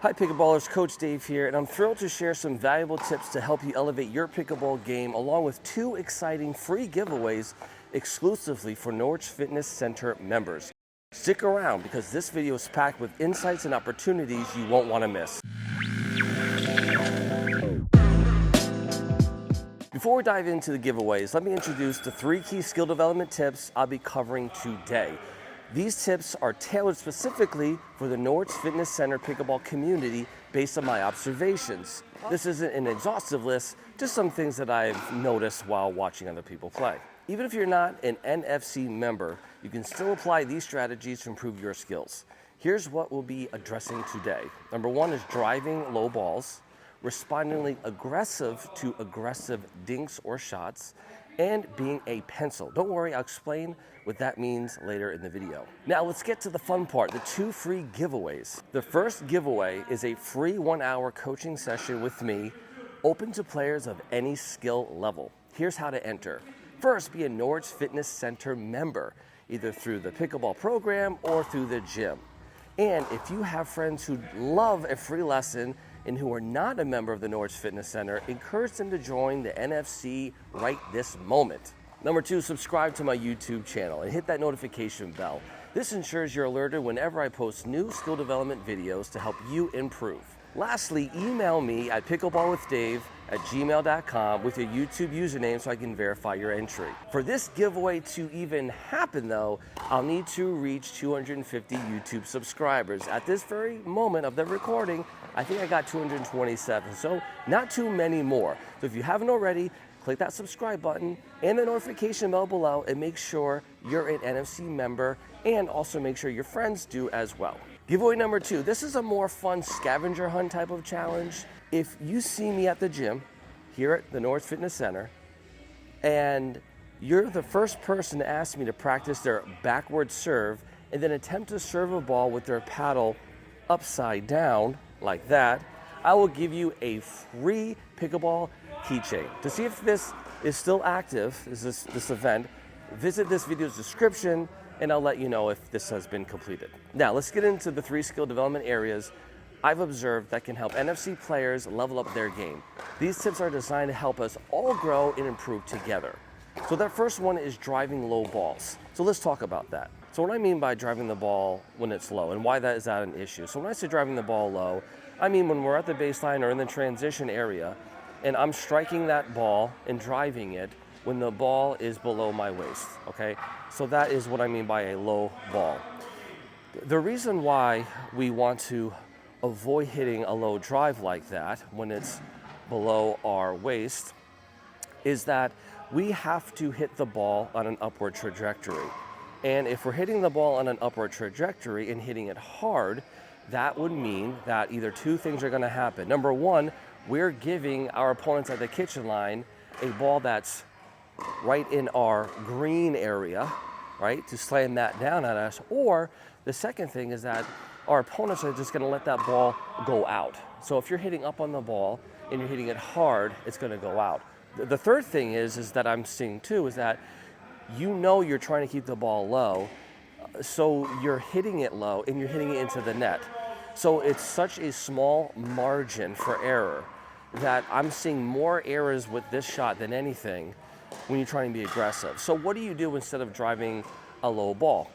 Hi Pickleballers, Coach Dave here, and I'm thrilled to share some valuable tips to help you elevate your pickleball game along with 2 exciting free giveaways exclusively for Norwich Fitness Center members. Stick around because this video is packed with insights and opportunities you won't want to miss. Before we dive into the giveaways, let me introduce the 3 key skill development tips I'll be covering today. These tips are tailored specifically for the Norwich Fitness Center pickleball community based on my observations. This isn't an exhaustive list, just some things that I've noticed while watching other people play. Even if you're not an NFC member, you can still apply these strategies to improve your skills. Here's what we'll be addressing today. Number 1 is driving low balls, responding aggressive to aggressive dinks or shots, and being a pencil. Don't worry, I'll explain what that means later in the video. Now let's get to the fun part, the 2 free giveaways. The first giveaway is a free 1-hour coaching session with me, open to players of any skill level. Here's how to enter. First, be a Norwich Fitness Center member, either through the pickleball program or through the gym. And if you have friends who love a free lesson and who are not a member of the Norwich Fitness Center, encourage them to join the NFC right this moment. Number 2, subscribe to my YouTube channel and hit that notification bell. This ensures you're alerted whenever I post new skill development videos to help you improve. Lastly, email me at pickleballwithdave@gmail.com with your YouTube username so I can verify your entry. For this giveaway to even happen though, I'll need to reach 250 YouTube subscribers. At this very moment of the recording, I think I got 227, so not too many more. So if you haven't already, click that subscribe button and the notification bell below and make sure you're an NFC member, and also make sure your friends do as well. Giveaway number 2, this is a more fun scavenger hunt type of challenge. If you see me at the gym here at the Norwich Fitness Center and you're the first person to ask me to practice their backward serve and then attempt to serve a ball with their paddle upside down like that, I will give you a free pickleball keychain. To see if this is still active, this event, visit this video's description and I'll let you know if this has been completed. Now let's get into the 3 skill development areas I've observed that can help NFC players level up their game. These tips are designed to help us all grow and improve together. So that first one is driving low balls. So let's talk about that. So what I mean by driving the ball when it's low and why is that an issue? So when I say driving the ball low, I mean when we're at the baseline or in the transition area and I'm striking that ball and driving it when the ball is below my waist, okay? So that is what I mean by a low ball. The reason why we want to avoid hitting a low drive like that when it's below our waist is that we have to hit the ball on an upward trajectory. And if we're hitting the ball on an upward trajectory and hitting it hard, that would mean that either 2 things are gonna happen. Number 1, we're giving our opponents at the kitchen line a ball that's right in our green area, right, to slam that down at us. Or the second thing is that our opponents are just gonna let that ball go out. So if you're hitting up on the ball and you're hitting it hard, it's gonna go out. The third thing is that I'm seeing too is that you're trying to keep the ball low, so you're hitting it low and you're hitting it into the net. So it's such a small margin for error that I'm seeing more errors with this shot than anything when you're trying to be aggressive. So what do you do instead of driving a low ball?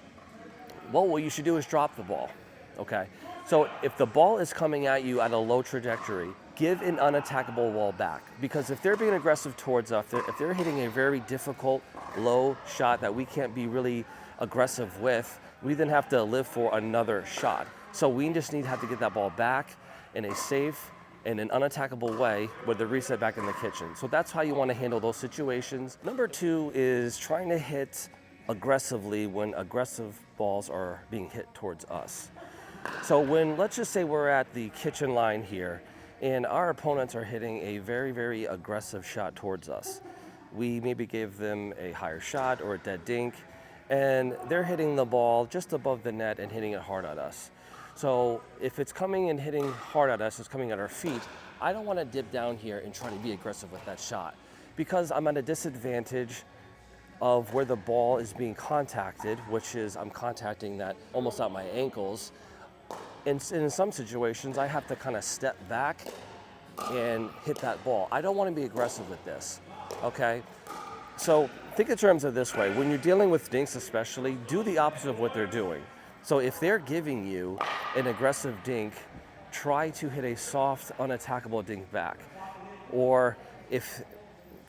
Well, what you should do is drop the ball, okay? So if the ball is coming at you at a low trajectory, give an unattackable ball back. Because if they're being aggressive towards us, if they're hitting a very difficult low shot that we can't be really aggressive with, we then have to live for another shot. So we just need to have to get that ball back in a safe in an unattackable way with the reset back in the kitchen. So that's how you want to handle those situations. Number 2 is trying to hit aggressively when aggressive balls are being hit towards us. So let's just say we're at the kitchen line here and our opponents are hitting a very, very aggressive shot towards us. We maybe gave them a higher shot or a dead dink and they're hitting the ball just above the net and hitting it hard at us. So if it's coming and hitting hard at us, it's coming at our feet, I don't want to dip down here and try to be aggressive with that shot because I'm at a disadvantage of where the ball is being contacted, which is I'm contacting that almost at my ankles. And in some situations, I have to kind of step back and hit that ball. I don't want to be aggressive with this, okay? So think in terms of this way. When you're dealing with dinks especially, do the opposite of what they're doing. So if they're giving you an aggressive dink, try to hit a soft, unattackable dink back. Or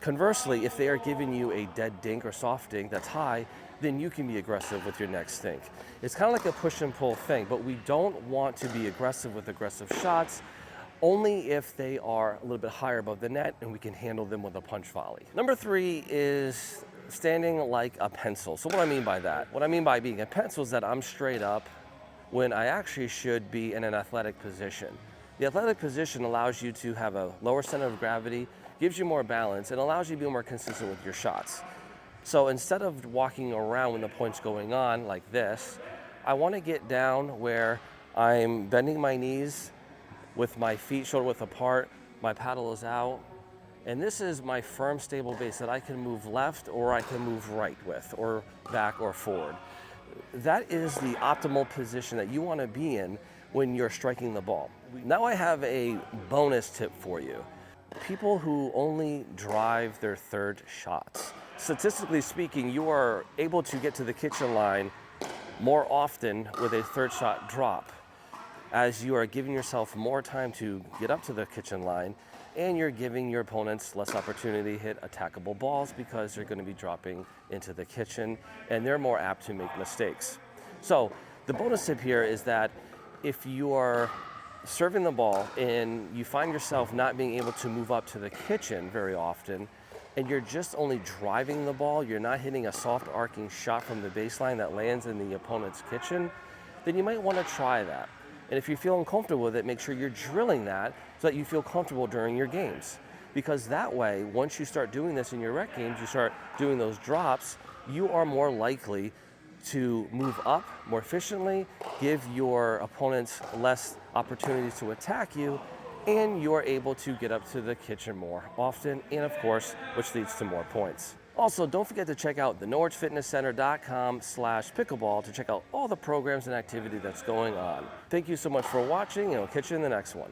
conversely, if they are giving you a dead dink or soft dink that's high, then you can be aggressive with your next dink. It's kind of like a push and pull thing, but we don't want to be aggressive with aggressive shots, only if they are a little bit higher above the net and we can handle them with a punch volley. Number 3 is standing like a pencil. So what do I mean by that? What I mean by being a pencil is that I'm straight up when I actually should be in an athletic position. The athletic position allows you to have a lower center of gravity, gives you more balance, and allows you to be more consistent with your shots. So instead of walking around when the point's going on like this, I want to get down where I'm bending my knees with my feet shoulder width apart, my paddle is out, and this is my firm, stable base that I can move left or I can move right with, or back or forward. That is the optimal position that you want to be in when you're striking the ball. Now I have a bonus tip for you. People who only drive their third shots. Statistically speaking, you are able to get to the kitchen line more often with a third shot drop, as you are giving yourself more time to get up to the kitchen line, and you're giving your opponents less opportunity to hit attackable balls because they're going to be dropping into the kitchen and they're more apt to make mistakes. So the bonus tip here is that if you are serving the ball and you find yourself not being able to move up to the kitchen very often, and you're just only driving the ball, you're not hitting a soft arcing shot from the baseline that lands in the opponent's kitchen, then you might want to try that. And if you feel uncomfortable with it, make sure you're drilling that so that you feel comfortable during your games. Because that way, once you start doing this in your rec games, you start doing those drops, you are more likely to move up more efficiently, give your opponents less opportunities to attack you, and you're able to get up to the kitchen more often, and of course, which leads to more points. Also, don't forget to check out the norwichfitnesscenter.com/pickleball to check out all the programs and activity that's going on. Thank you so much for watching, and I'll catch you in the next one.